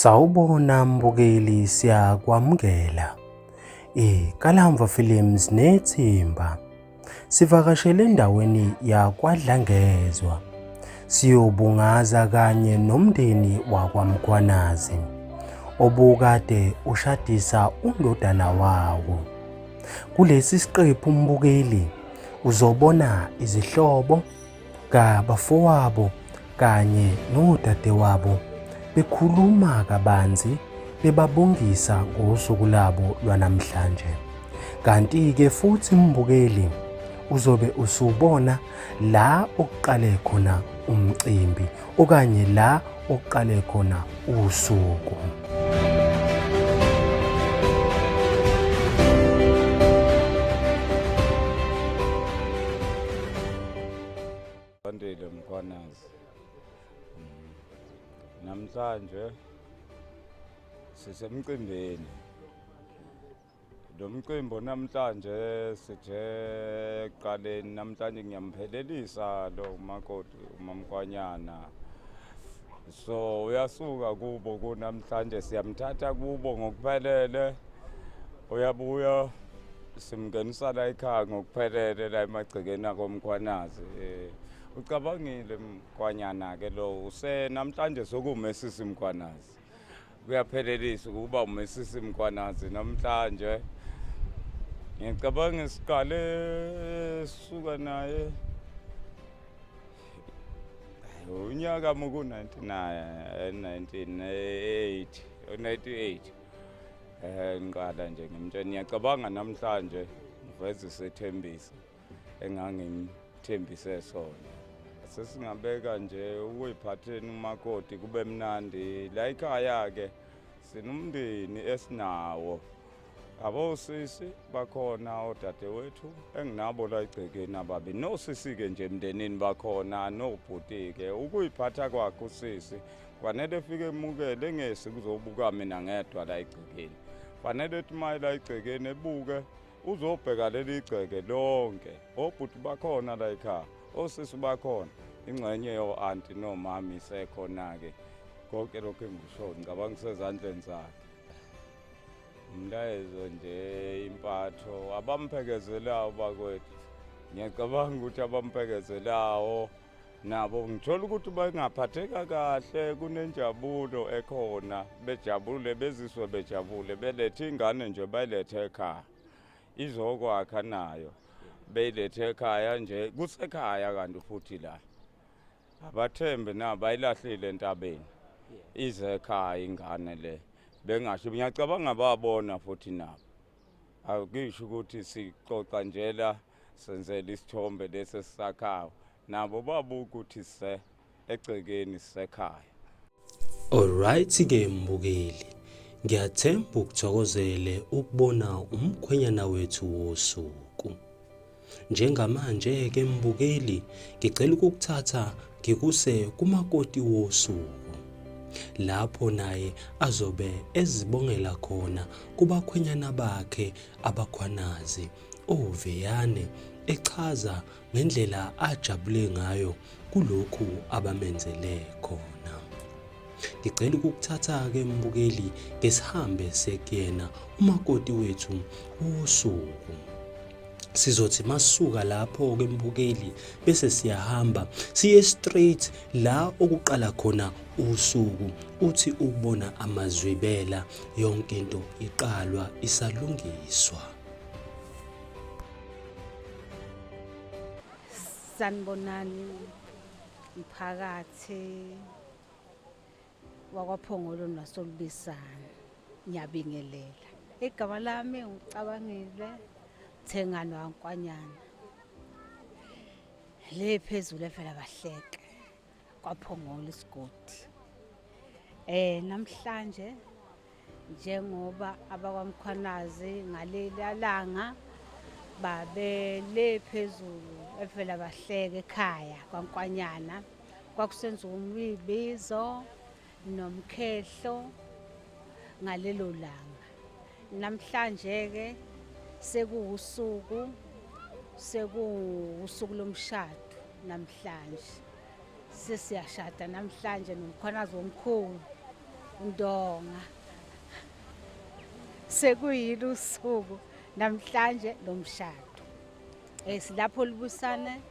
Sawubona mbukeli, siyakwamukela. Kalamba Films nethimba. Sivakashele endaweni yakwaDlangezwa. Siyobungaza kanye nomndeni wakwaMkhwanazi obukade ushadisa undodana wawo. Kulesi siqephu mbukeli uzobona izihlobo kabafowabo kanye nodadewabo bekhuluma kabanzi bebabongisa ngosuku labo lwanamhlanje. Kanti-ke futhi mbukeli uzobe usubona la okuqale khona umcimbi okanye la okuqale khona usuku. Bandile Mkhwanazi. Namhlanje sisemcimbini. Lo mcimbi namhlanje sithe qaleni namhlanje ngiyamphelelisa lo umakoti uMamkhwanyana. So uyasuka kubo kunamhlanje siyamthatha kubo ngokuphelele. Uyabuya simngenisa la ekhaya ngokuphelele la emagcekeni akoMkhwanazi. Ucabangile Mkhwanyana ke lo namhlanje sokumesisi Mkhwanazi. Kuyaphelelisa ukuba umesisi Mkhwanazi namhlanje. Ngicabanga isiqale suka naye unyaka muku 1998. Ngiqala nje ngimtshela ngiyacabanga namhlanje ngiveze isethembiso engangimthembise sona. Sesingabeka nje ukuyiphatheni umakoti kube mnandi la ekhaya ke sinomndeni esinawo. Abosisi bakhona odadewethu enginabo la egcekeni ababi nosisi ke nje emndenini bakhona nobhuti ke. Ukuyiphatha kwakhe usisi kwanele efike emukele ngesi kuzobuka mina ngedwa la egcekeni. Fanele ethi maye la egcekeni ebuke uzobheka leli igceke lonke. Obhuti bakhona la ekhaya, osisi bakhona, ingxenye yo-anti nomami sekhona ke. Konke lokho engikusho ngicabanga kusezandleni zakhe. Umlayezo nje impatho abamphelekezelayo bakwethu. Ngiyacabanga ukuthi abamphelekezelayo nabo ngithola ukuthi bangaphatheka kahle, kunenjabulo ekhona, bejabule beziswe bejabule, belethe ingane nje bayilethe ekhaya. Izokwakha nayo beyilethe ekhaya nje kusekhaya kanti futhi la. Abathembe nabo bayilahlile entabeni. Ize ekhaya ingane le. Bengasho ngiyacabanga babona futhi nabo. Akisho ukuthi sixoxa nje la senzele isithombe lesi sisakhayo. Nabo babuka ukuthi egcekeni sekhaya. Alright ke mbukeli. Ngiyathemba ukuthokozele ukubona umkhwenyana wethu wosuku. Njengamanje ke mbukeli ngicela ukukuthatha ngikuse kumakoti wosuku. Lapho naye azobe ezibongela khona kubakhwenyana bakhe abakhwanazi oveyane echaza ngendlela ajabule ngayo kulokhu abamenzele khona. Ngicela ukukuthatha ke mbukeli ngesihambe sekuyena umakoti wethu wosuku. Sizothi masuka lapho ke mbukeli bese siyahamba siye straight la okuqala khona usuku uthi ubona amazwibela yonke into iqalwa isalungiswa. Sanibonani mphakathi wakwaPhongolo nasolubisana. Ngiyabingelela. Igama lami ngicabangile Thengana waNkwanyana. Le phezulu efela bahleke kwaPhongolo isigodi. Namhlanje njengoba abakwaMkhwanazi ngaleli langa babe le phezulu efela bahleke ekhaya kwaNkwanyana. Kwakusenza umbizo nomkhehlo ngalelo langa. Namhlanje ke sekuwusuku lomshado namhlanje. Sesiyashada namhlanje nomkhwanazi omkhulu Ndonga. Sekuyilo usuku namhlanje lomshado. Silapho libusane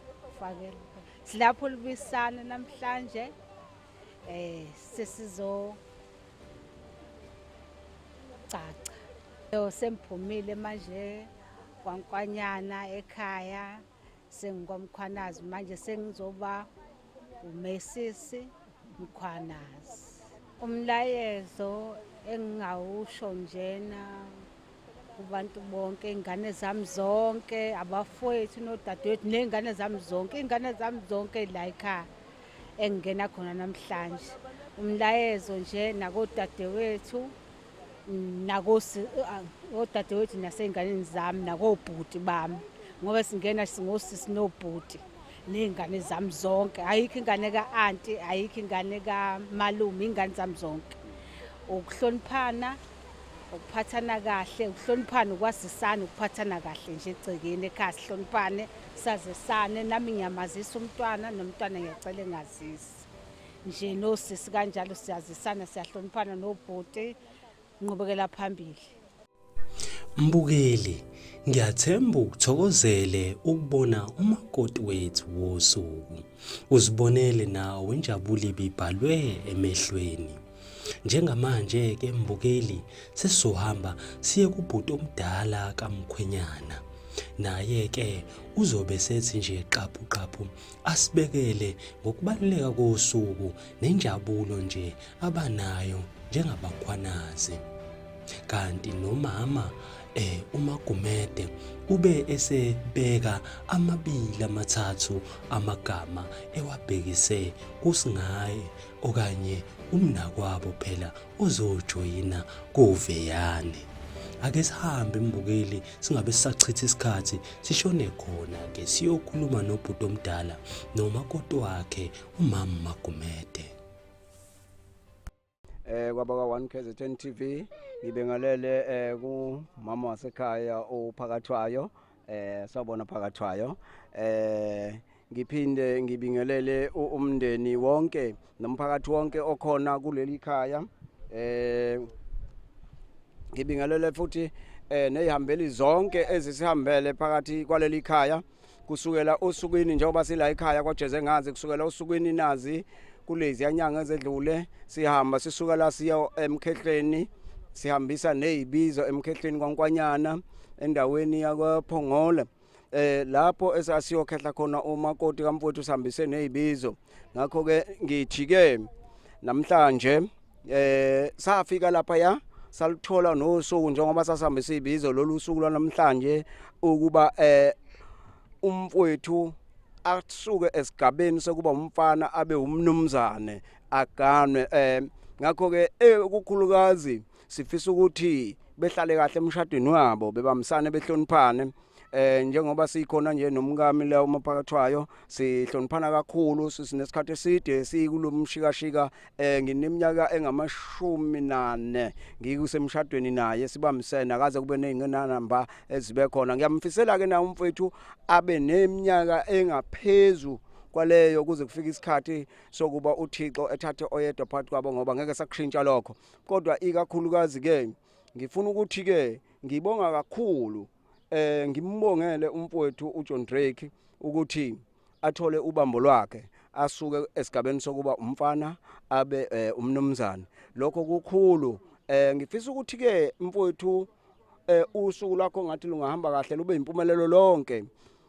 fakela. Silapho libusane namhlanje sesizo caca. Semphumile manje kwankwanyana ekhaya sengikwamkhwanazi manje sengizoba umesisi mkhwanazi. Umlayezo engawusho njena kubantu bonke ingane zami zonke abafowethu nodadewethu nengane zami zonke ingane zami zonke la ekhaya engena khona namhlanje. Umlayezo nje nakodadewethu odadewethu nasenganeni zami nakobhuti bami ngoba singena singosisi nobhuti nengane zami zonke ayikho ingane ka-anti ayikho ingane kamalume ingane zami zonke. Ukuhloniphana ukuphathana kahle ukuhloniphana ukwazisana ukuphathana kahle nje egcekeni ekhaya sihloniphane sazisane nami ngiyamazisa umntwana nomntwana ngiyacela engazisi nje nosisi kanjalo siyazisana siyahloniphana nobhuti nqubekela phambili. Mbukeli, ngiyathemba ukuthokozele ukubona umakoti wethu wosuku. Uzibonele nawe injabulo ibibhalwe emehlweni. Njengamanje ke mbukeli sesizohamba siye kubhuti omdala kaMkhwenyana. Naye ke uzobe sethi nje qaphu asibekele ngokubaluleka kosuku nenjabulo nje abanayo njengabakhwanazi. Kanti nomama uMagumede ube esebeka amabili amathathu amagama ewabhekise kusingaye okanye umnakwabo phela ozojoyina kuVeyane. Ake sihambe mbukeli singabe sisachitha isikhathi sishone khona ke siyokhuluma nobhuti omdala nomakoti wakhe umama Magumede. Kwaba ka1 KZN TV ngibengalele kumama wasekhaya uPhakathwayo sabona Phakathwayo ngiphinde ngibingelele umndeni wonke nomphakathi wonke okhona kuleli khaya ngibingelele futhi nezihambeli zonke ezisihambele phakathi kwaleli khaya kusukela osukwini njengoba sila ekhaya kwaJeze ngazi kusukela osukwini nazi kulezi yanyanga ezedlule sihamba sisuka la siya eMkhehleni sihambisa nezibizo eMkhehleni kwaNkwanyana endaweni yakwaPhongole lapho esasiyokhehla khona umakoti kaMfowethu sihambise nezibizo. Ngakho ke ngijike namhlanje safika lapha ya salithola nosuku njengoba sasihambisa izibizo lolu suku lwanamhlanje ukuba umfowethu asuke esigabeni sokuba umfana abe umnumzane aganwe. Ngakho ke ukukhulukazi sifisa ukuthi behlale kahle emshadweni wabo bebamsane behloniphane njengoba sikhona nje nomkami la uMaphakathwayo sihloniphana kakhulu sinesikhathi eside sikulomshikashika ngineminyaka engama-14 ngikusemshadweni naye sibamsene akaze kube nezingenanamba ezibe khona. Ngiyamfisela ke na umfowethu abe neminyaka engaphezu kwaleyo kuze kufike isikhathi sokuba uThixo ethathe oyedwa phakathi kwabo ngoba ngeke sakushintsha lokho. Kodwa ikakhulukazi ke ngifuna ukuthi ke ngibonga kakhulu ngimbongele umfowethu uJohn Drake ukuthi athole ubambo lwakhe asuke esigabeni sokuba umfana abe umnumzane. Lokho kukhulu ngifisa ukuthi ke mfowethu usuku lakho ngathi lungahamba kahle lube impumelelo lonke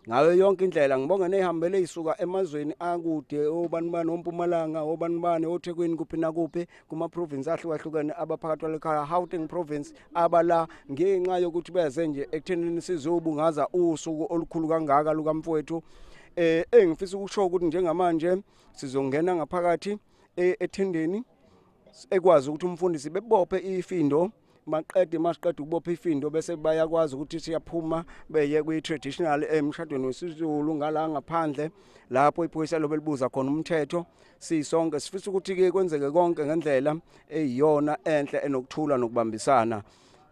ngayo yonke indlela. Ngibonga nezihambele ezisuka emazweni akude obanibani oMpumalanga obanibani oThekwini kuphi nakuphi kuma province ahlukahlukene abaphakathi kwalekhaya Gauteng province abala ngenxa yokuthi beze nje ekuthenini sizobungaza usuku olukhulu kangaka lukaMfowethu. Engifisa ukusho ukuthi njengamanje sizongena ngaphakathi ethendeni ekwazi ukuthi umfundisi bebophe ifindo masiqeda ukubopha ifindo bese bayakwazi ukuthi siyaphuma beye kwi-traditional emshadweni wesiZulu ngala ngaphandle lapho iphoyisa lobe libuza khona umthetho. Sisonke sifisa ukuthi ke kwenzeke konke ngendlela eyiyona enhle enokuthula nokubambisana.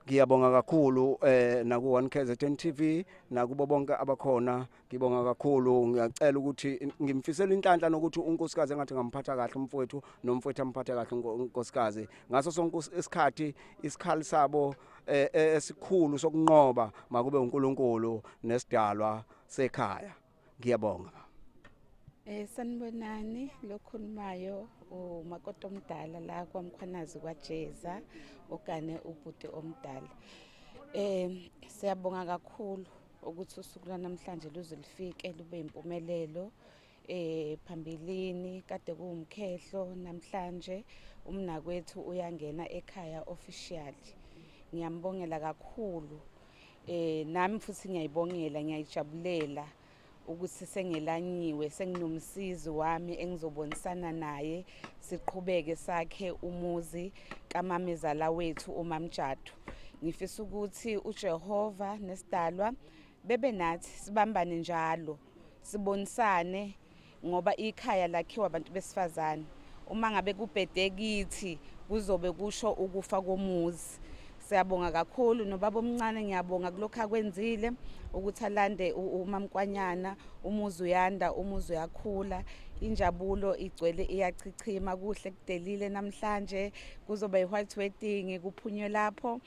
Ngiyabonga kakhulu naku 1KZN TV nakubo bonke abakhona ngibonga kakhulu ngiyacela ukuthi ngimfisela inhlanhla nokuthi unkosikazi engathi ngamphatha kahle umfowethu nomfowethu amphathe kahle unkosikazi ngaso sonke isikhathi isikhali sabo esikhulu sokunqoba makube uNkulunkulu nesidalwa sekhaya ngiyabonga. Sanibonani lokhulumayo umakoti omdala la kwaMkhwanazi kwaJeza okanye ubhuti omdala. Siyabonga kakhulu ukuthi usuku namhlanje luzolifike lube impumelelo. Phambilini kade kuwumkhehlo namhlanje umnakwethu uyangena ekhaya officially. Ngiyambongela kakhulu. Nami futhi ngiyayibongela ngiyayijabulela ukuthi sengelanyiwe senginomsizi wami engizobonisana naye siqhubeke sakhe umuzi kamamezala wethu uMamjadu. Ngifisa ukuthi uJehova nesidalwa bebe nathi sibambane njalo sibonisane ngoba ikhaya lakhiwa abantu besifazane. Uma ngabe kubhede kithi kuzobe kusho ukufa komuzi. Siyabonga kakhulu nobaba omncane ngiyabonga kulokho akwenzile ukuthi alande uMamkwanyana umuzi uyanda umuzi uyakhula injabulo igcwele iyachichima kuhle kudelile namhlanje kuzoba i-white wedding kuphunywe lapho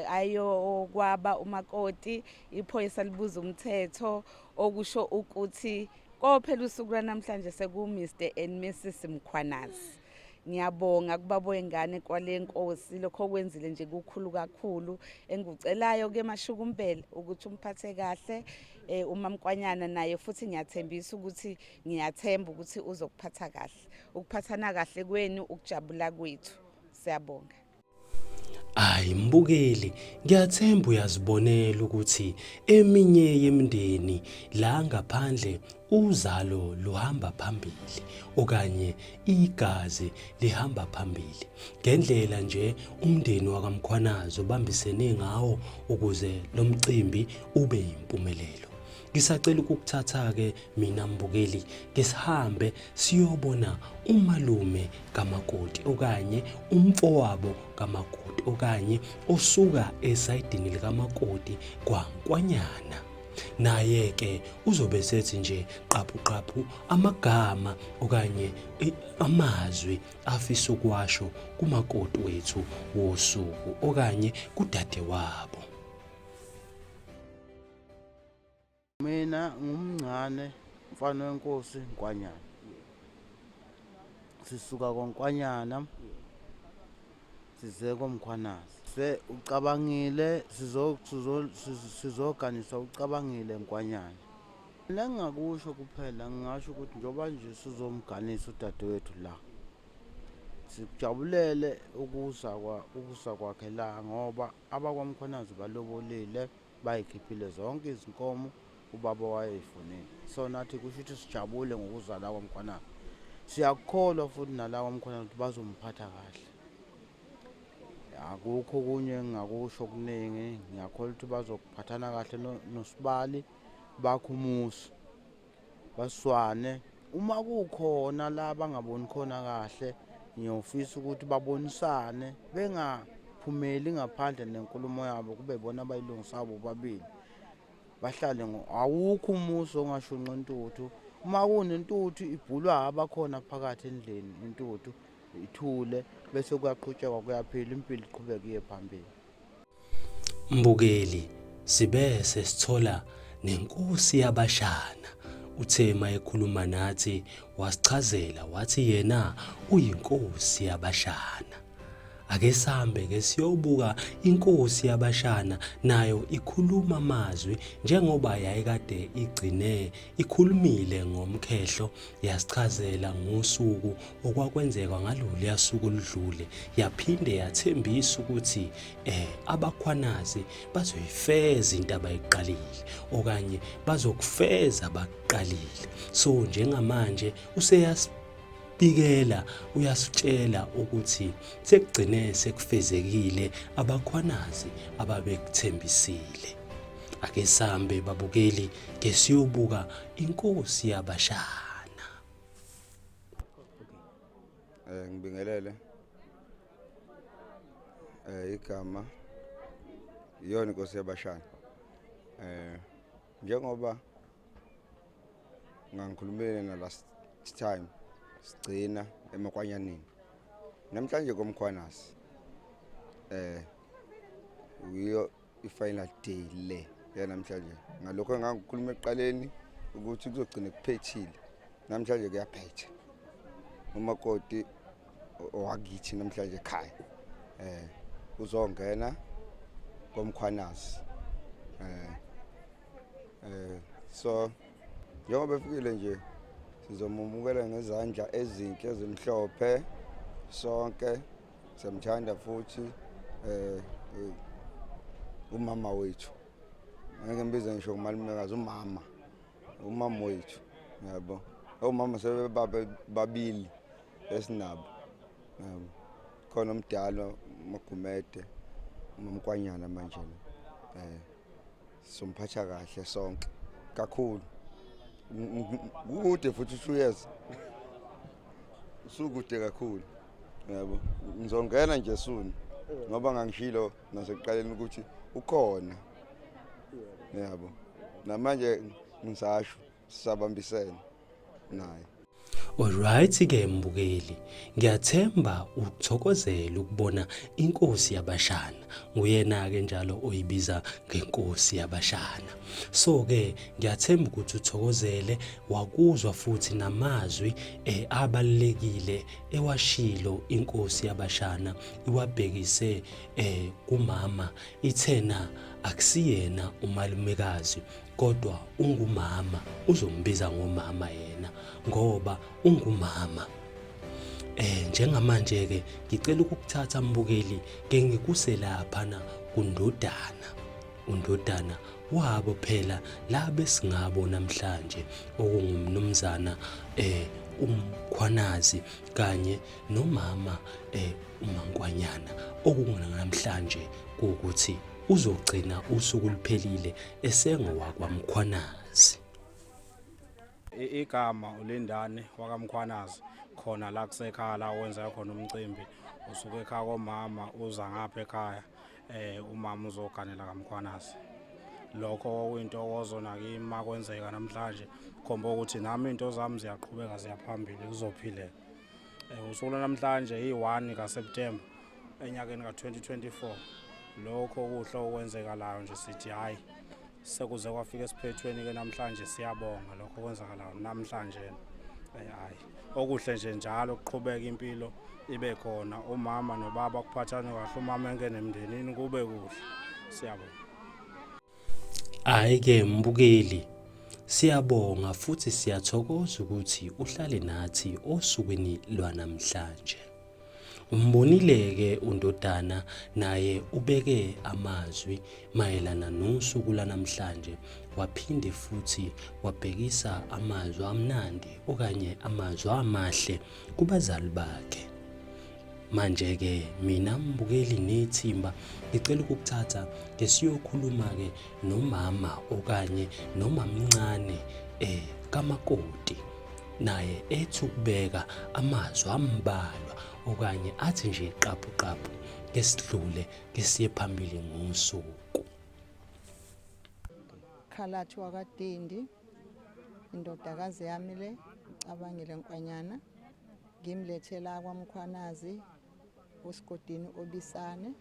ayo kwaba umakoti iphoyisa libuza umthetho okusho ukuthi kophela usuku namhlanje seku Mr and Mrs Mkhwanazi. Ngiyabonga kubabo wengane kwale nkosi lokho kwenzile nje kukhulu kakhulu engikucelayo ke Mashukumpela ukuthi umphathe kahle uMamkwanyana naye futhi ngiyathembisa ukuthi ngiyathemba ukuthi uzokuphatha kahle ukuphathana kahle kwenu ukujabula kwethu siyabonga. Hayi mbukeli ngiyathemba uyazibonela ukuthi eminye yemindeni la ngaphandle uzalo luhamba phambili okanye igazi lihamba phambili ngendlela nje umndeni wakaMkhwanazi obambisene ngawo ukuze lo mcimbi ube impumelelo. Ngisacela ukukuthatha ke mina mbukeli ngesihambe siyobona umalume kamakoti okanye umfowabo kamakoti okanye osuka esayidini likamakoti kwaNkwanyana. Naye ke uzobe sethi nje qaphu amagama okanye amazwi afisa ukwasho kumakoti wethu wosuku okanye kudade wabo. Mina ngumncane mfana wenkosi Nkwanyana. Sisuka koNkwanyana size koMkhwanazi. Ucabangile sizoganiswa ucabangile Nkwanyana. Lengakusho kuphela ngingasho ukuthi njoba nje sizomganisa udadewethu la. Sijabulele ukusa kwakhe la ngoba abakwaMkhwanazi balobolile bayikhiphile zonke izinkomo ubaba wayeyifunile. So nathi kusho ukuthi sijabule ngokuzala kwaMkhwanazi. Siyakholwa futhi nala kwaMkhwanazi ukuthi bazomphatha kahle. Akukho kunye engakusho okuningi ngiyakholwa ukuthi bazokuphathana kahle noSibali bakhumusa baswane. Uma kukhona la bangaboni khona kahle ngiyofisa ukuthi babonisane bengaphumeli ngaphandle nenkulumo yabo kube bona abayilungisa bobabili. Bahlale awukho umuso ongashunqa intuthu. Uma kunentuthu ibhulwa abakhona phakathi endleni intuthu ithule bese kuyaqhutshekwa kuyaphila impilo iqhubeka iye phambili. Mbukeli sibese sithola nenkosi yabashana uThema ekhuluma nathi wasichazela wathi yena uyinkosi yabashana. Ake sambe ke siyobuka inkosi yabashana nayo ikhuluma amazwi njengoba yayikade igcine ikhulumile ngomkhehlo yasichazela ngosuku okwakwenzeka ngalolu yasuku lidlule yaphinde yathembisa ukuthi abakhwanazi bazoyifeza into abayiqalile okanye bazokufeza abaqalile. So njengamanje useyasibikela uyasitshela ukuthi sekugcine sekufezekile abakhwanazi ababekuthembisile. Ake sambe babukeli ke siyobuka inkosi yabashana. Ngibingelele igama iyona inkosi yabashana. Njengoba ngangikhulumile na last time sigcina emakwanyaneni. Namhlanje komkhwanasi uyo i-final day le yanamhlanje. Ngalokho engangikhuluma eqaleni ukuthi kuzogcina kuphethile. Namhlanje kuyaphetha. Umakoti owakithi namhlanje ekhaya uzongena komkhwanasi. So njengoba efikile nje sizomumukela ngezandla ezinhle ezimhlophe sonke. Siyamthanda futhi umama wethu. Ngeke ngibize ngisho umalumekazi umama wethu. Yabo. Omama sebebaba babili esinabo. Khona umdala uMagumede uMkwanyana manje. Somphatha kahle sonke kakhulu. Kude futhi 2 years. Usukude kakhulu. Yabo. Ngizongena nje soon. Ngoba ngangishilo nasekuqaleni ukuthi ukhona. Yabo. Namanje ngisasho sisabambisene naye. Alright ke mbukeli, ngiyathemba ukuthokozela ukubona inkosi yabashana. Nguyena ke njalo oyibiza ngenkosi yabashana. So ke ngiyathemba ukuthi uthokozele wakuzwa futhi namazwi abalekile ewashilo inkosi yabashana iwabhekise kumama ithena akusiyena umalumekazi kodwa ungumama, uzombiza ngomama yena ngoba ungumama. Njengamanje ke ngicela ukukuthatha mbukeli ke ngikuse lapha na undodana wabo phela la besingabo namhlanje okungumnumzana umkhwanazi kanye nomama uMankwanyana okungamhlanje ukuthi uzogcina usuku luphelile esengowakwaMkhwanazi. Igama uLindane wakaMkhwanazi khona la kusekhaya la wenza khona umcimbi usuke ekhaya komama uza ngapha ekhaya umama uzoganela kaMkhwanazi. Lokho kuyintokozo nakima kwenzeka namhlanje khomba ukuthi nami into zami ziyaqhubeka ziyaphambili kuzophileka. Usuku namhlanje i1 kaSeptember enyakeni ka2024. Lokho kuhle okwenzeka layo nje sithi hayi sekuze kwafika esiphethweni ke namhlanje siyabonga lokho kwenzakalayo namhlanje. Hayi okuhle nje njalo ukuqhubeka impilo ibe khona umama nobaba kuphathana kahle umama engene emndenini kube kuhle. Siyabonga. Hayi ke mbukeli, siyabonga futhi siyathokoza ukuthi uhlale nathi osukwini lwanamhlanje. Umbonileke undodana naye ubeke amazwi mayelana nosuku lanamhlanje waphinde futhi wabhekisa amazwi amnandi okanye amazwi amahle kubazali bakhe. Manje ke mina mbukeli nethimba ngicela ukukuthatha ngesiyokhuluma ke nomama okanye nomamncane kamakoti naye ethi ukubeka amazwi ambalwa okanye athi nje qapu kesidlule kesiye phambili ngosuku. Khalathi wakadindi indodakazi yami le ucabangile Nkwanyana ngimlethela kwaMkhwanazi usigodini obisane.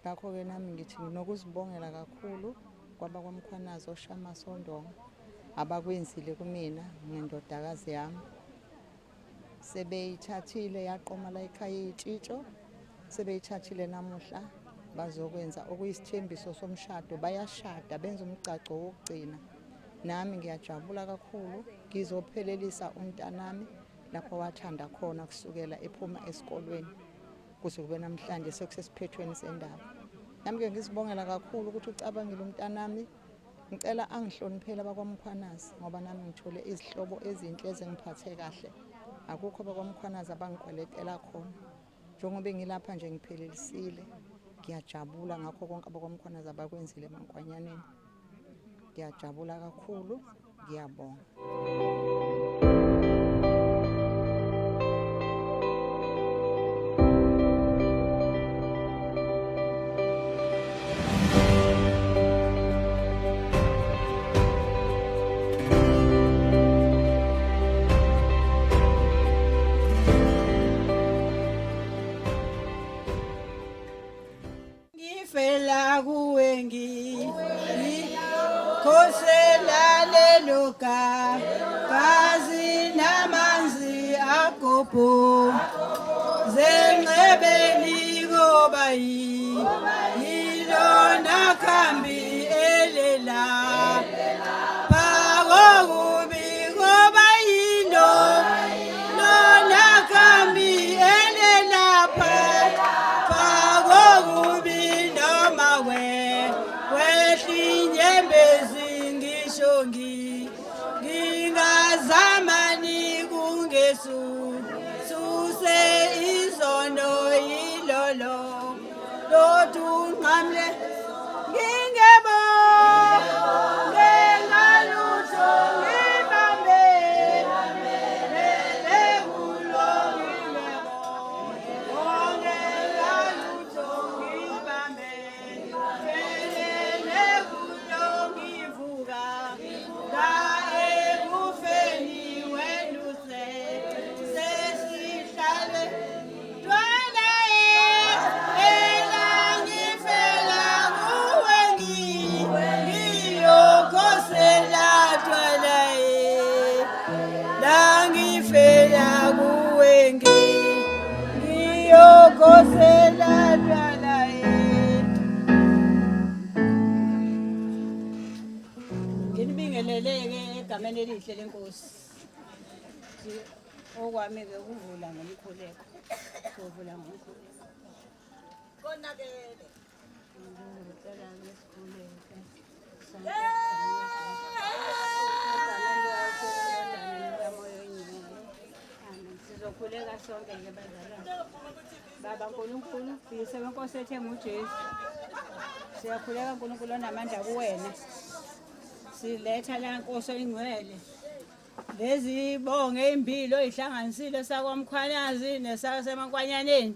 Ngakho ke nami ngithi nginokuzibongela kakhulu kwabakwamkhwanazi oShama Sondonga abakwenzile kumina ngendodakazi yami. Sebeyithathile yaqoma la ekhaya itshitsho, sebeyithathile namuhla bazokwenza okuyisithembiso somshado, bayashada benza umgcaco wokugcina. Nami ngiyajabula kakhulu ngizophelelisa umntanami lapho wathanda khona kusukela ephuma esikolweni kuze kube namhlanje sekusesiphethweni sendaba. Nami ke ngizibongela kakhulu ukuthi ucabangile umntanami. Ngicela angihloniphele abakwamkhwanazi ngoba nami ngithole izihlobo ezinhle ezingiphathe kahle. Akukho abakwamkhwanazi abangikweletela khona. Njengoba ngilapha nje ngiphelelisile, ngiyajabula ngakho konke abakwamkhwanazi abakwenzile eMankwanyaneni. Ngiyajabula kakhulu, ngiyabonga. selalelokha gazi namanzi agobho zenqebeni kobayi ilona khambi elela bakokubi kobayino lona khambi elela bakokubi noma wehlinyembezi ngisho ngingazamani kungesu suse izono yilolo lotu nqamle ngingebo ngengalutho ngibambe lekulo ngingebo ngengalutho ngibambe lekulo ngivuka la ekufeni wenuse sesihlale Nginibingeleleke egameni elihle lenkosi. Okwami ke ukuvula ngomkhuleko. Ukuvula ngomkhuleko. Konakele. Ngicela ngesikhuleko. Sizokhuleka sonke ke bazalwane. Baba nkulunkulu bise wenkosi ethe nguJesu. Siyakhuleka uNkulunkulu onamandla kuwena. Siletha la nkosi oyingcwele. Lezi bonge impilo ezihlanganisile sakwamkhwanazi nesasemankwanyane.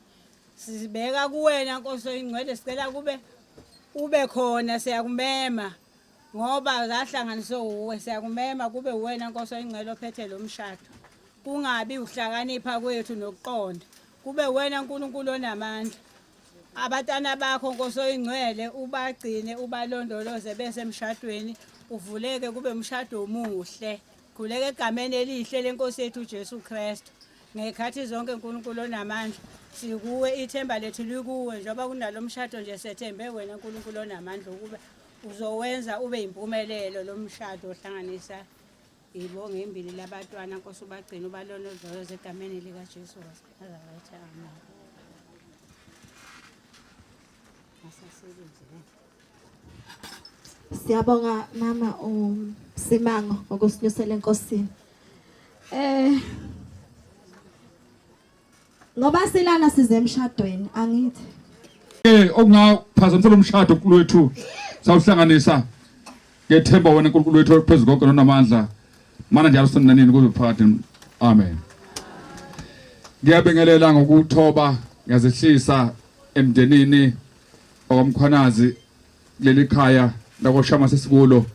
Sibeka kuwena nkosi oyingcwele sicela ube khona siyakumema. Ngoba zahlanganiswe uwe siyakumema kube wena nkosi oyingcwele ophethe lo mshado. Kungabi uhlakanipha kwethu nokuqonda. Kube wena uNkulunkulu onamandla. Abatana bakho nkosi oyingcwele ubagcine ubalondoloze bese emshadweni uvuleke kube umshado omuhle. Khuleka egameni elihle lenkosi yethu uJesu Kristu. Ngekhathi zonke uNkulunkulu onamandla sikuwe ithemba lethu likuwe njengoba kunalo mshado nje sethembe wena uNkulunkulu onamandla ukube uzowenza ube impumelelo lo mshado ohlanganisa ibonge imbili labatwana nkosi ubagcina ubalondoloze egameni lika Jesu Nazareth. Amen. Siyabonga mama Simango ngokusinyusela enkosini. Ngoba silana size emshadweni angithi. Okungaphazamisela umshado uNkulunkulu wethu sawuhlanganisa ngethemba wena uNkulunkulu wethu phezulu konke nonamandla. Mana njalo sonanini kuze phakathi. Amen. Ngiyabingelela ngokuthoba ngiyazehlisa emndenini okwamkhwanazi leli khaya lakoShama sesikulo.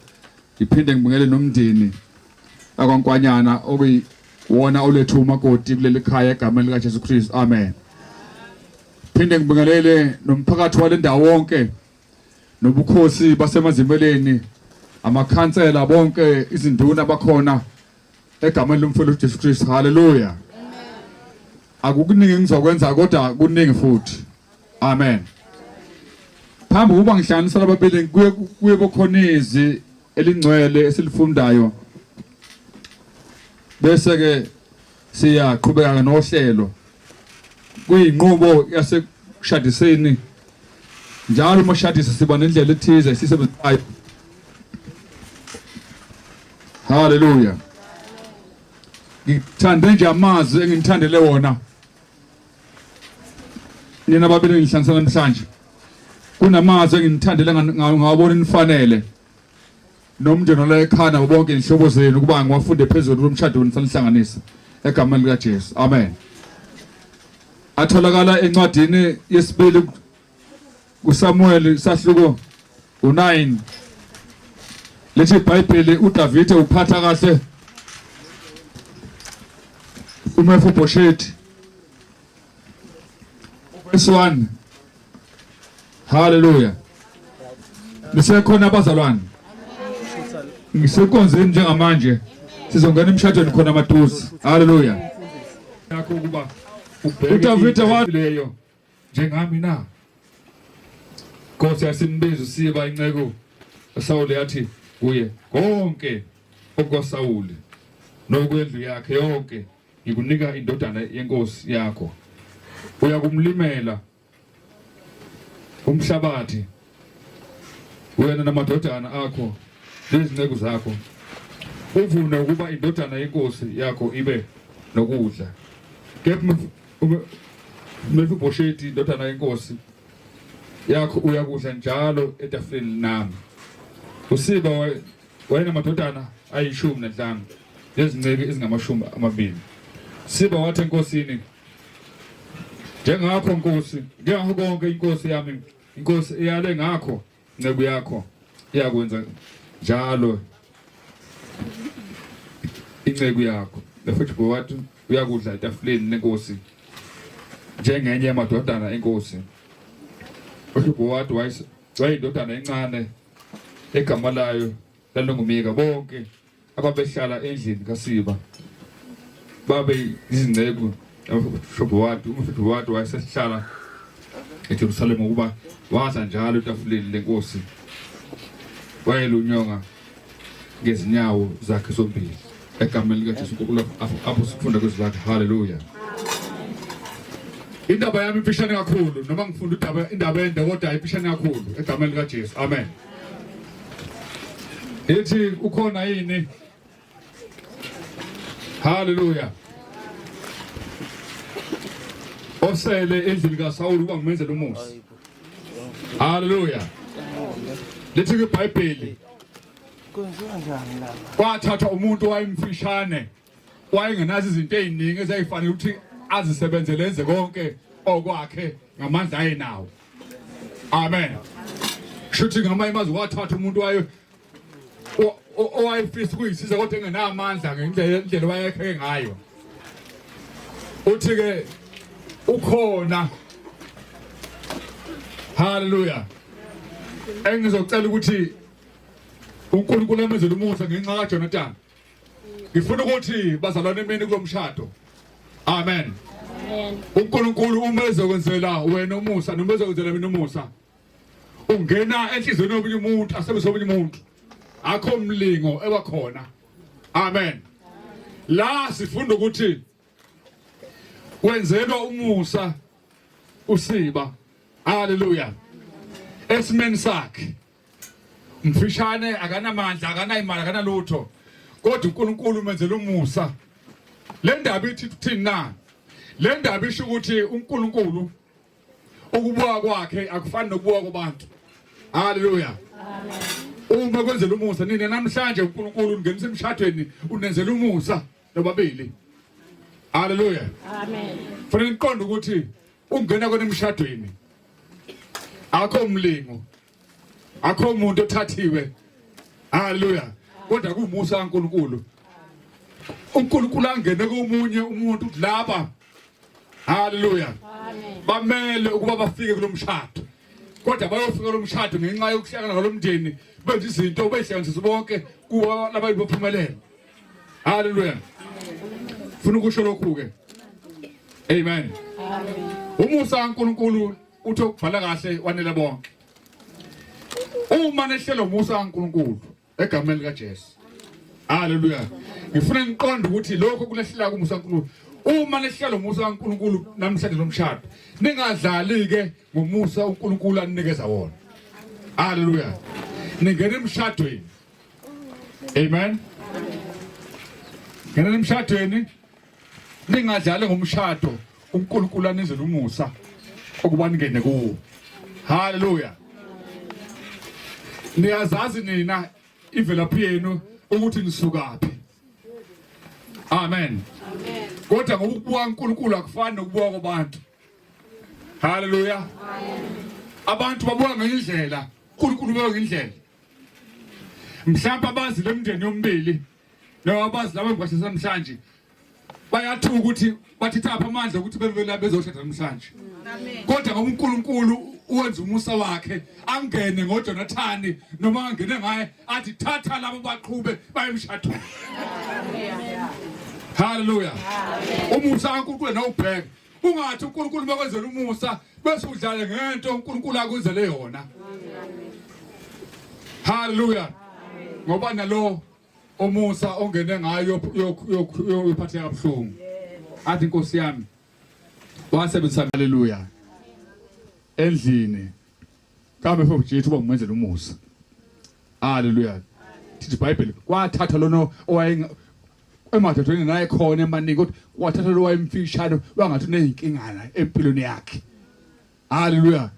Ngiphinde ngibingele nomndeni akwankwanyana okuyiwona olethu umakoti kuleli khaya egameni lika Jesu Kristu. Amen. Phinde ngibingelele nomphakathi walendawo wonke nobukhosi basemazimeleni amakhansela bonke izinduna bakhona egameni lomfowethu Jesu Kristu. Hallelujah. Akukuningi ngizokwenza kodwa kuningi futhi. Amen. Phambi kuba ngihlanganisa lababili kuye bokhonizi elingcwele esilifundayo bese ke siyaqhubeka nohlelo kuyinqubo yasekushadiseni njalo moshadisa siba nendlela ethize sisebenzayo. Hallelujah. Ngithande nje amazwi engithandele wona nina babili ngihlanganisa namhlanje. Kunamazwi engithandele ngawabona inifanele nomndeni la ekhana bonke inhlobo zenu kuba ngiwafunde phezulu lomshado nisanihlanganisa egameni lika Jesu. Amen. Atholakala encwadini yesibili kuSamuel sahluko u9. Lethi iBhayibheli uDavide uphatha kahle uMefiboshethi. Verse 1. Hallelujah. Nisekhona abazalwane. ngisekonzeni njengamanje sizongena emshadweni khona maduze. Haleluya. Yakho kuba uDavida waleyo njengami na. Nkosi yasimbiza usiba inceko uSawuli yathi kuye konke okuSawuli nokwendlu yakhe yonke ngikunika indodana yenkosi yakho. Uyakumlimela umhlabathi wena namadodana akho lezinceko zakho. Uvune ukuba indodana yenkosi yakho ibe nokudla. Kepha Mefiboshethi indodana yenkosi yakho uyakudla njalo etafuleni nami. Usiba wayenamadodana ayishumi nanhlanu lezinceke ezingamashumi amabili. Siba wathi enkosini, njengakho nkosi, ngakho konke inkosi yami, inkosi iyale ngakho ncebo yakho iyakwenza njalo incebo yakho. Futhi wathi uyakudla etafuleni lenkosi njengenye yamadodana enkosi. Futhi wathi wayindodana encane egama layo lalungumika. Bonke ababehlala endlini kaSiba babe izincebo. Futhi wathi wayesehlala eJerusalema ukuba wadla njalo etafuleni lenkosi. Wayelunyonga ngezinyawo zakhe zombili. Egameni likaJesu apho sifunda kwezilakhe. Haleluya. Indaba yami imfishane kakhulu, noma ngifunda indaba ende kodwa imfishane kakhulu egameni likaJesu. Amen. Ethi ukhona yini? Haleluya. Osele endlini kaSawuli uba ngimenzele umusa. Haleluya. Lithi iBhayibheli kwathatha umuntu wayemfishane wayengenazi izinto eziningi ezayifanele ukuthi azisebenzele enze konke okwakhe ngamandla ayinawo. Amen. Shuthi ngamanye amazwi wathatha umuntu owayefisa ukuyisiza kodwa engenamandla ngendlela wayekhe ngayo. Uthi ke ukhona. Haleluya. Engizocela ukuthi uNkulunkulu amenzele umusa ngenxa kaJonathan. Ngifuna ukuthi bazalwane beni kulomshado. Amen. Amen. uNkulunkulu uma ezokwenzela wena umusa noma ezokwenzela mina umusa, ungena enhlizweni yomunye umuntu asebenzise omunye umuntu. Akho umlingo ebakhona. Amen. La sifunda ukuthi wenzelwa umusa uSiba. Haleluya. Esimeni sakhe mfishane akanamandla akanayimali akanalutho kodwa uNkulunkulu umenzela umusa. Le ndaba ithi thina, le ndaba isho ukuthi uNkulunkulu ukubuka kwakhe akufani nokubuka kwabantu. Haleluya. Amen. Uma kwenzela umusa nina namhlanje uNkulunkulu ungenisa emshadweni unenzela umusa nobabili. Haleluya. Amen. Fanele niqonde ukuthi ungena kwena emshadweni akho umlingo, akho umuntu othathiwe. Haleluya. Kodwa kumusa kaNkulunkulu. uNkulunkulu angene komunye umuntu laba. Haleluya. Amen. Bamele ukuba bafike kulomshado. Kodwa bayofika kulomshado ngenxa yokuhlangana ngalomndeni benze izinto bayihlanganise bonke kuba labantu baphumelele. Haleluya. Funa ukusho lokhu ke. Amen. Amen. Umusa kaNkulunkulu uthi ukubhala kahle wanele bonke. Uma nehlelo umusa kaNkulunkulu egameni likaJesu. Haleluya. Ngifuna ngiqonde ukuthi lokho kulehlela kumusa kaNkulunkulu. Uma nehlelo umusa kaNkulunkulu namhlanje lomshado, ningadlali ke ngomusa uNkulunkulu anikeza wona. Haleluya. Ningena emshadweni. Amen. Ngena emshadweni ningadlali ngomshado uNkulunkulu anizela umusa okuba ningene kuwo. Haleluya. Niyazazi nina ivelaphi yenu ukuthi nisukaphi. Amen. Amen. Kodwa ngokubuka uNkulunkulu akufani nokubuka kwabantu. Haleluya. Amen. Abantu babuka ngendlela, uNkulunkulu ubuka ngendlela. Mhlawumbe abazi lemndeni yombili, noma abazi laba ngwashe namhlanje bayathuka ukuthi bathi thapha amandla ukuthi bebe la bezoshada namhlanje kodwa ngoba uNkulunkulu uwenza umusa wakhe angene ngoJonathani noma angene ngaye athi thatha labo baqhube bayemshadweni. Hallelujah. Umusa kaNkulunkulu nawubheka ungathi uNkulunkulu makwenzela umusa bese udlale ngento uNkulunkulu akwenzele yona. Hallelujah. Ngoba nalo umusa ongene ngayo yophatheka kabuhlungu. Athi Nkosi yami wasebenzisa hallelujah. Endlini kambe mfowethu yethu bangumenzela umusa. Hallelujah. Thithi iBhayibheli kwathatha lona owaye emadodeni naye khona emaningi kodwa wathatha lo wayemfishane wangathi unezinkingana empilweni yakhe. Hallelujah.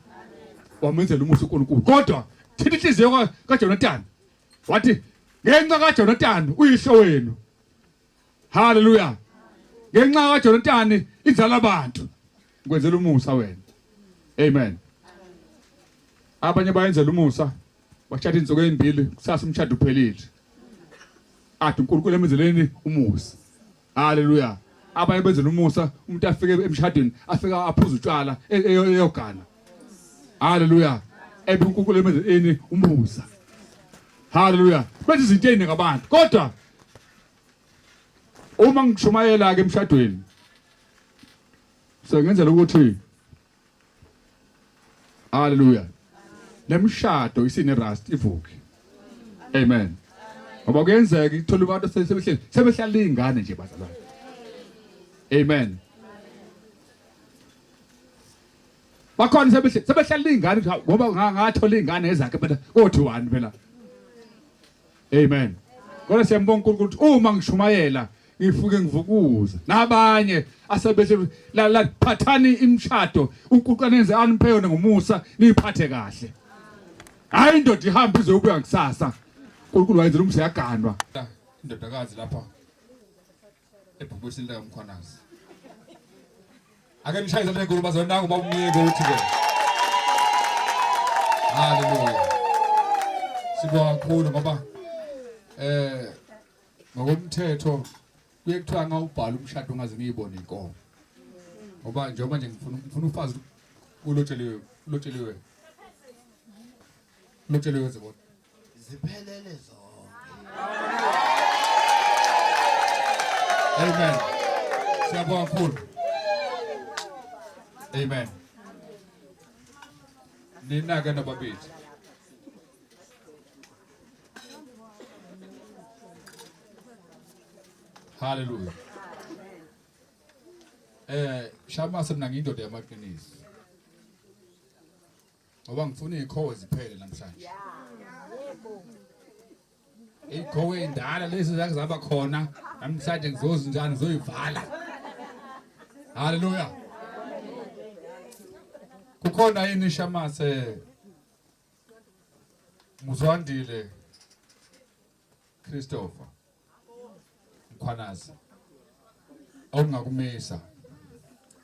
Wamenzela umusa uNkulunkulu. Kodwa thithi inhliziyo kaJonathani wathi ngenxa kaJonathani uyihlo wenu. Hallelujah. Ngenxa kaJonathani izala abantu ngikwenzela umusa wena. Amen. Abanye bayenzela umusa bashada insuku ezimbili kusasa umshado uphelile. Athi uNkulunkulu emenzeleni umusa. Hallelujah. Abanye benzela umusa umuntu afike emshadweni afika aphuza utshwala eyogana. Hallelujah. Ebe uNkulunkulu emenzeleni umusa. Hallelujah. Benza izinto eziningi abantu kodwa uma ngishumayela ke emshadweni so ngenzela ukuthi hallelujah lemshado isine rust ivuke. Amen. Ngoba kuyenzeka ithola abantu sebehlala ingane nje bazalwane. Amen. Bakhona sebehlala ingane ngoba ngathola ingane ezakhe phela kothi wani phela. Amen. Kodwa siyambonga uNkulunkulu ukuthi uma ngishumayela ngifuke ngivukuza nabanye asebese la phathani imshado uNkulunkulu enze aniphe yona ngomusa niphathe kahle. Hayi indoda ihamba izobuya ngisasa. uNkulunkulu wayenzela umusa yaganwa. Indodakazi lapha ebhubusini la uMkhwanazi. Ake nishayisa lenkulu bazona ngoba umyeke uthi ke. Hallelujah. Sibonga kakhulu ngoba ngokomthetho kuyekuthiwa ngawubhala umshado ungaze ngiyibone inkomo. Ngoba njengoba nje ngifuna ufazi ulotsheliwe zibona Ziphelele zonke. Amen. Siyabonga kakhulu. Amen. Nina ke nababili. Hallelujah. Shama semna ngindoda yamaqinisi. Ngoba ngifuna ikhowe ziphele namhlanje. Ikhowe indala lezi zake zaba khona namhlanje ngizozinjani ngizoyivala. Hallelujah. Kukhona yini Shamase Muzwandile Christopher Mkhwanazi ongakumisa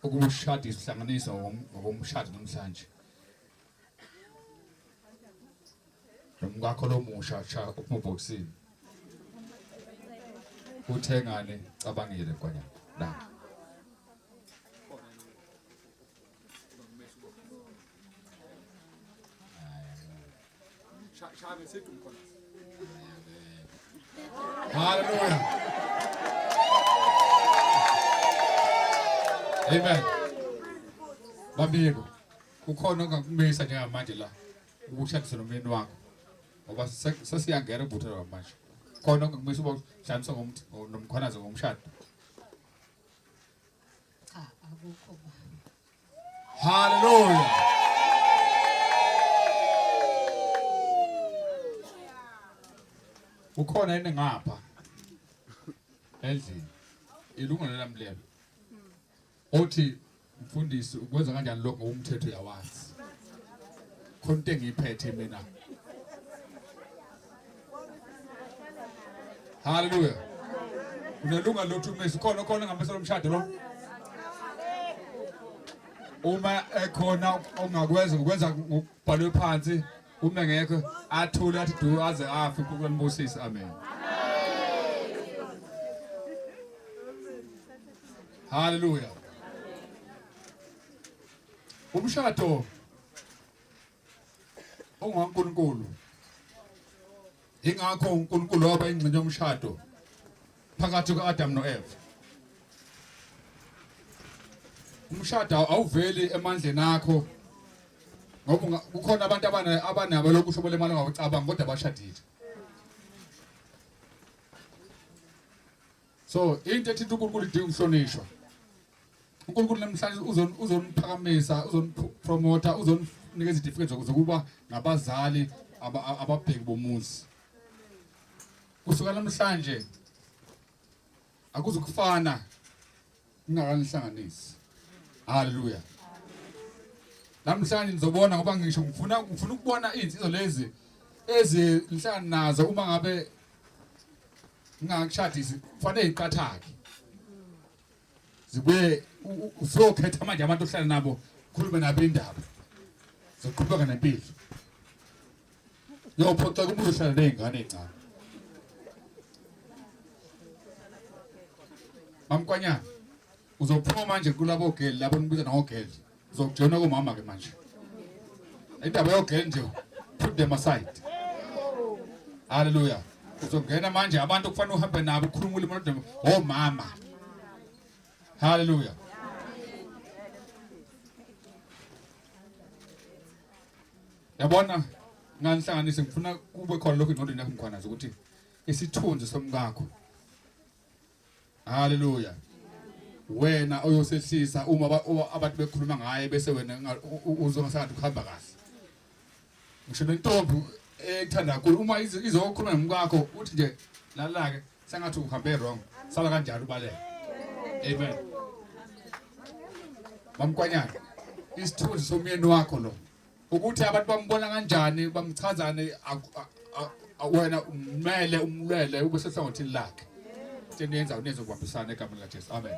ukumshada isihlanganisa ngokumshada namhlanje nomngakho lomusha cha kumboxini uthengane cabangile kwanya la Hallelujah. Amen. Babiko kukhona ongakumisa njengamanje la ukushadisa nomyeni wakho ngoba sesiyangena kubuthela manje khona ongakumisa uba hlanisa nomkhwanazi ngomshado. Cha akukho ba. Hallelujah. Ukhona yini ngapha endlini ilungelo lamlelo othi mfundisi ukwenza kanjani lokho ngokumthetho yawazi khona into engiyiphethe mina. Hallelujah. Unelunga lothi umesi khona ngamesa lomshado lo uma ekhona ongakwenza ukwenza ngokubhalwe phansi uma ngeke athule athi do aze afi kuNkulunkulu Moses. Amen. Hallelujah. Umshado ongaNkulunkulu ingakho uNkulunkulu waba ingxenye yomshado phakathi kuAdam noEva. Umshado awuveli emandleni akho ngoba kukhona abantu abanabo lokusho bolemali ngawucabanga kodwa bashadile. So into ethi uNkulunkulu idinga ukuhlonishwa. uNkulunkulu namhlanje uzoniphakamisa, uzonipromota, uzonikeza izitifiketi zokuba ngabazali ababheki bomuzi. Kusuka namhlanje akuzukufana ningakanihlanganisi. Hallelujah. Namhlanje nizobona ngoba ngisho ngifuna ukubona izinsizwa lezi ezilihlangana nazo uma ngabe ngingakshadisi kufanele iqathake. Zibuye usokhetha manje abantu ohlala nabo khulume nabo indaba. Zoqhubeka nempilo. Yophoqa umuntu ohlala nezingane ezincane. Mamkwanyana uzophuma manje kulabo ogeli labo nibiza nangogeli. Uzokujona komama ke manje. Indaba yogeli nje put them aside. Hallelujah. Uzongena manje abantu kufanele uhambe nabo ukhuluma ulimi omama. Hallelujah. Yabona nganihlanganise ngifuna kube khona lokho ingqondweni yakho mkhwanazi ukuthi isithunzi somkakho. Hallelujah. Wena oyosehlisa uma abantu bekhuluma ngaye bese wena uzongasathi ukuhamba kahle. Ngisho nentombi ethanda kakhulu uma izokhuluma nomkakho uthi nje lala ke sengathi uhambe wrong. Sala kanjalo ubaleke. Amen. Mamkwanyana isithunzi somyeni wakho lo ukuthi abantu bambona kanjani bamchazane wena umlele ube sesihlangothini lakhe. Senenza ukubambisana egameni likaJesu. Amen.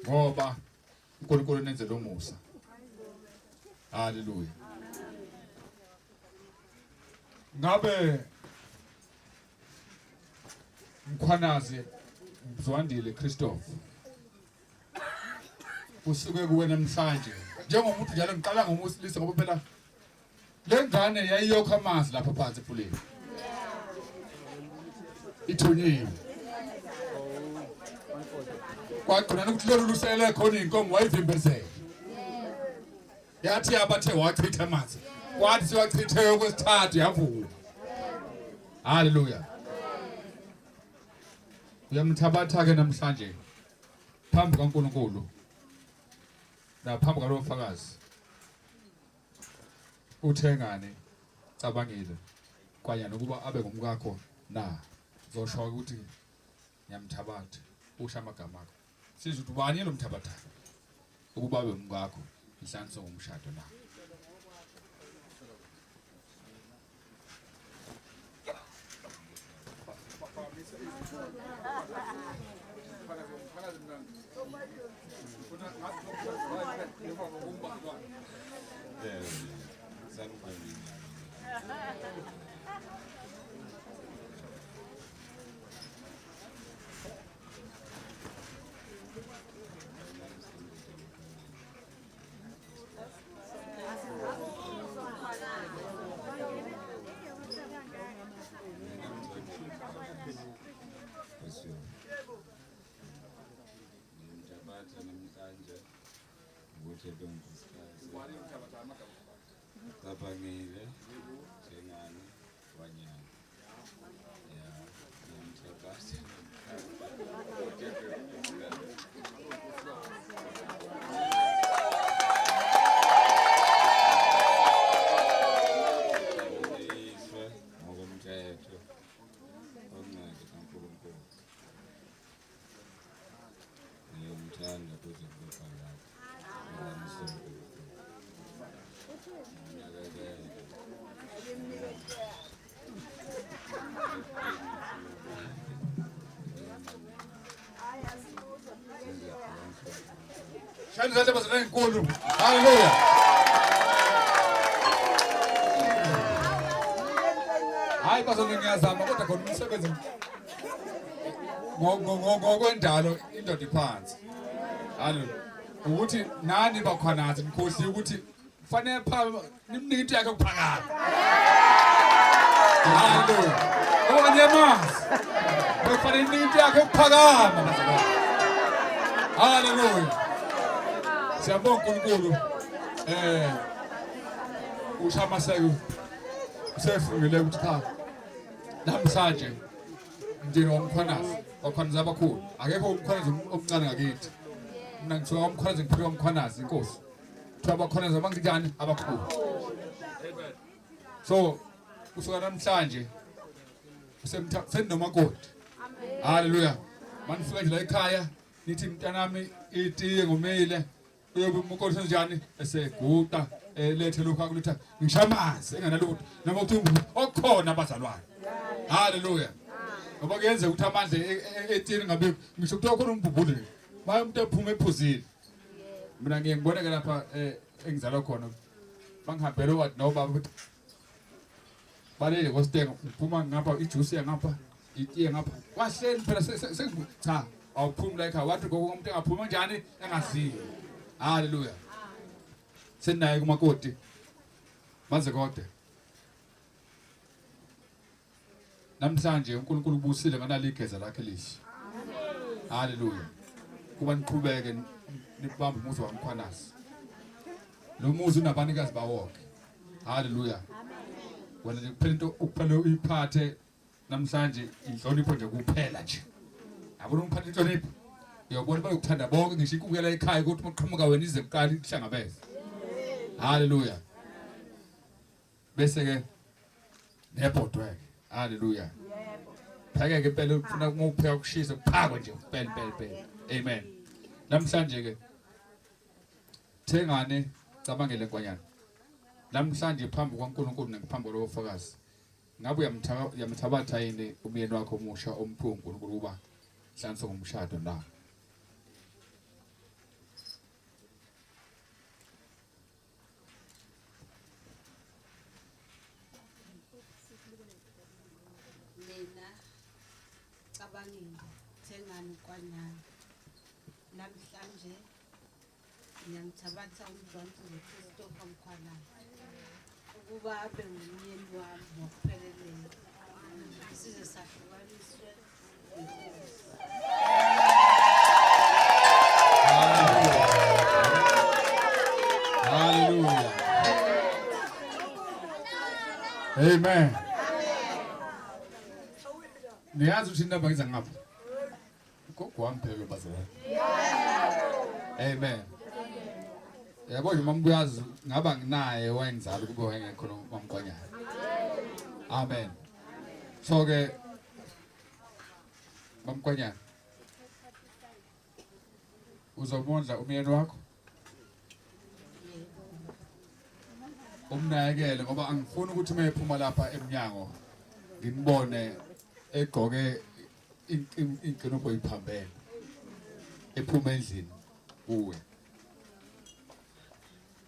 Ngoba uNkulunkulu nenze lo musa. Hallelujah. Ngabe mkhwanazi Mzwandile Christopher usuke kuwe namhlanje njengomuntu njalo ngiqala ngomusilisa ngoba phela lengane yayiyokha amanzi lapha phansi ephuleni ithonyiwe kwaqhona ukuthi lolu lusele khona inkomo wayivimbezela yathi abathe wachitha amanzi kwathi siwachithe okwesithathu yavula. Hallelujah. Uyamthabatha ke namhlanje phambi kaNkulunkulu naphambi kwalo mfakazi uthengane cabangile kwanya nokuba abe ngumkakho na zosho ukuthi ngiyamthabatha usha amagama akho sizwe ukuthi ubani lo mthabatha ukuba abe ngumkakho ihlanso ngomshado na. Cabangile Thengane Wanyana Shani zale bazana inkulu. Hallelujah. Hayi bazona ngiyazama kodwa khona umsebenzi. ngokwendalo indoda iphansi. Hallo. Ukuthi nani bakhwanazi Mkhosi ukuthi kufanele nimnike into yakhe ukuphakama. Hallo. Okanye manje. Kufanele nimnike into yakhe ukuphakama bazalwane. Hallelujah. Siyabonga uNkulunkulu. Ushamaseko usefungile ukuthi cha. Namhlanje ndino umkhwanazi, bakhwanazi abakhulu. Akekho umkhwanazi omncane ngakithi. Mina ngithiwa umkhwanazi ngiphiwa umkhwanazi inkosi. Kuthiwa abakhwanazi abanginjani abakhulu. So kusuka namhlanje senomakoti. Hallelujah. Manifika nje la ekhaya nithi mntanami itiye ngomile uyobe umakoti senjani eseguqa lethe lokho akulutha ngishamanzi enganalutho noma uthi okukhona abazalwane. Hallelujah. Ngoba kuyenza ukuthi amandla etini ngabe ngisho ukuthi khona umbubule. Maye umuntu ephuma ephuzile. Mina ngiyengibona ke lapha engizalwa khona. Bangihambela wathi no baba ukuthi balele ngoStenga uphuma ngapha ijuice yangapha itiye ngapha. Wahleli phela cha awuphumi la ekhaya wathi umuntu engaphuma njani engaziyo. Hallelujah. Senaye kumakoti. Maze kodwa. Namhlanje uNkulunkulu ubusile nganali igeza lakhe lihle. Hallelujah. Kuba niqhubeke nibamba umuzi wamkhwanazi. Lo muzi unabanikazi bawonke. Hallelujah. Wena kuphela into ukuphela uyiphathe namhlanje inhlonipho nje kuphela nje. Abona umphathe inhlonipho. Uyabona bayokuthanda bonke ngisho ikukela ekhaya ukuthi uqhamuka wena ize kuqala ukuhlangabeza. Hallelujah. Bese ke nebhodwe. Hallelujah. Phake ke phela ufuna ukupheka ukushisa kuphakwe nje phela. Amen. Namhlanje ke thengane cabangele kwanyana. Namhlanje phambi kwaNkulunkulu ngaphambi kwabofakazi. Ngabe uyamthabatha yini umyeni wakho omusha omphungu uNkulunkulu kuba hlanso ngomshado na? Mina cabangile thengani kwanyana. Namhlanje ngiyamthabatha uMzansi Christopher Mkhwanazi ukuba abe ngumyeni wami ngokupheleleyo. Size sahlukaniswe inkosi. Hallelujah. Amen. Niyazi ukuthi indaba ngiza ngapha. Gogo wami phela bazalwane. Amen. Yabo nje mambuyazi ngaba nginaye wayengizala kube wayengekho nomamkwanyana. Amen. So ke mamkwanyana uzobondla umyeni wakho umnakekele ngoba angifuni ukuthi mayephuma lapha eminyango ngibone egqoke inkinobho iphambene ephuma endlini kuwe.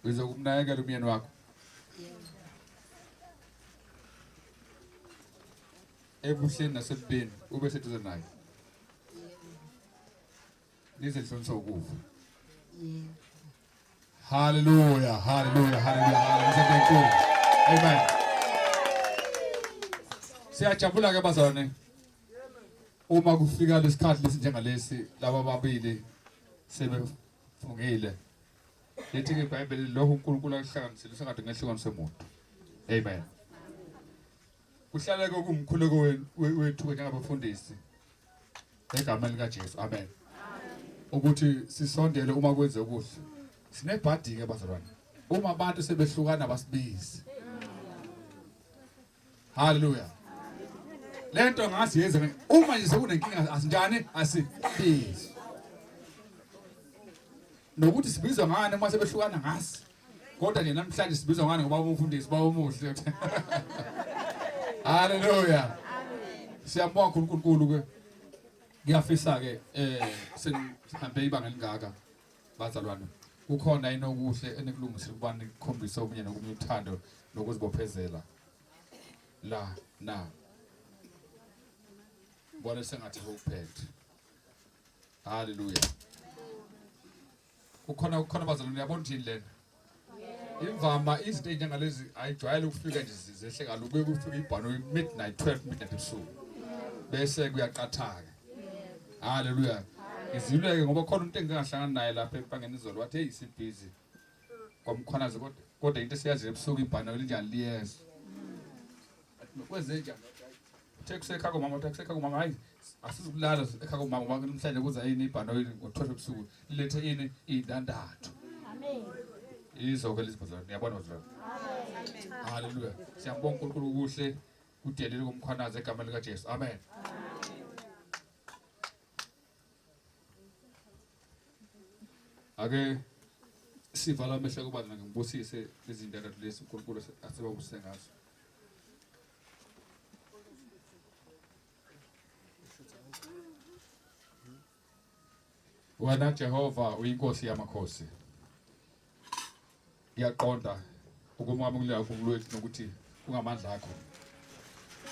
Uzokumnakekela umyeni wakho. Ebuhleni nasebeni ube seduze naye. Nizenhlonisa ukufa. Hallelujah, hallelujah, hallelujah. Amen. Siyajabula ke bazalwane. Uma kufika lesikhathi lesinjengalesi laba babili sebefungile. Lethi ke iBhayibheli lokho uNkulunkulu akuhlanganisile sengathi ngehlukanise umuntu. Amen. Kuhlala ke kumkhuleko wethu njengabafundisi egameni likaJesu. Amen. Ukuthi sisondele uma kwenze kuhle. Sinebhadi ke bazalwane. Uma abantu sebehlukana basibizi. Hallelujah. Lento ngasiyenza uma nje sekunenkinga asinjani asibizi. Nokuthi sibizwa ngani uma sebehlukana ngasi. Kodwa nje namhlanje sibizwa ngani ngoba umfundisi bawomuhle. Hallelujah. Siyabonga uNkulunkulu ke. Ngiyafisa ke sihambe ibanga lingaka bazalwane. Kukhona inokuhle enikulungisile kuba nikhombisa omunye nomunye uthando nokuzibophezela la na Ngibona sengathi ukuphethe. Hallelujah. Kukhona bazalwane yabona ukuthi lena. Imvama izinto ezinjengalezi ayijwayele ukufika nje zizehle kalukuye kufika ibhano midnight 12 midnight ebusuku. Bese kuyaqathaka. Hallelujah. Izileke ngoba khona umuntu engingahlangana naye lapha empangeni izolo wathi hey sibhizi. Kwamkhwanazi kodwa into esiyazi ebusuku ibhano linjani liyeza. Kwenze njani? Tekuseka komama hayi asizukulala ekhaya komama namhlanje kuza yini ibhano ngo12 ebusuku lethe yini indandathu. Amen. Izoko lesibazalwane niyabona bazalwane. Amen. Hallelujah. Siyambonga uNkulunkulu ukuhle kudelele komkhwanazi egama lika Jesu. Amen. Ake sivala amehlo kubantu ngibusise izinto lezi uNkulunkulu asebabusise ngazo. Wena Jehova uyinkosi yamakhosi. Ngiyaqonda ukumamukela uNkulunkulu wethu nokuthi kungamandla akho.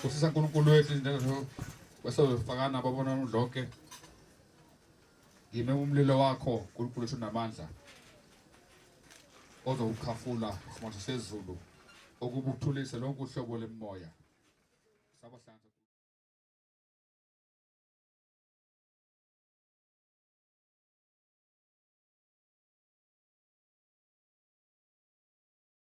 Usisa uNkulunkulu wethu izinto wesofakana babona lonke. Ngime umlilo wakho uNkulunkulu wethu namandla. Ozokukhafula isimanje sezulu okubuthulise lonke uhlobo lemoya. Sabahlanza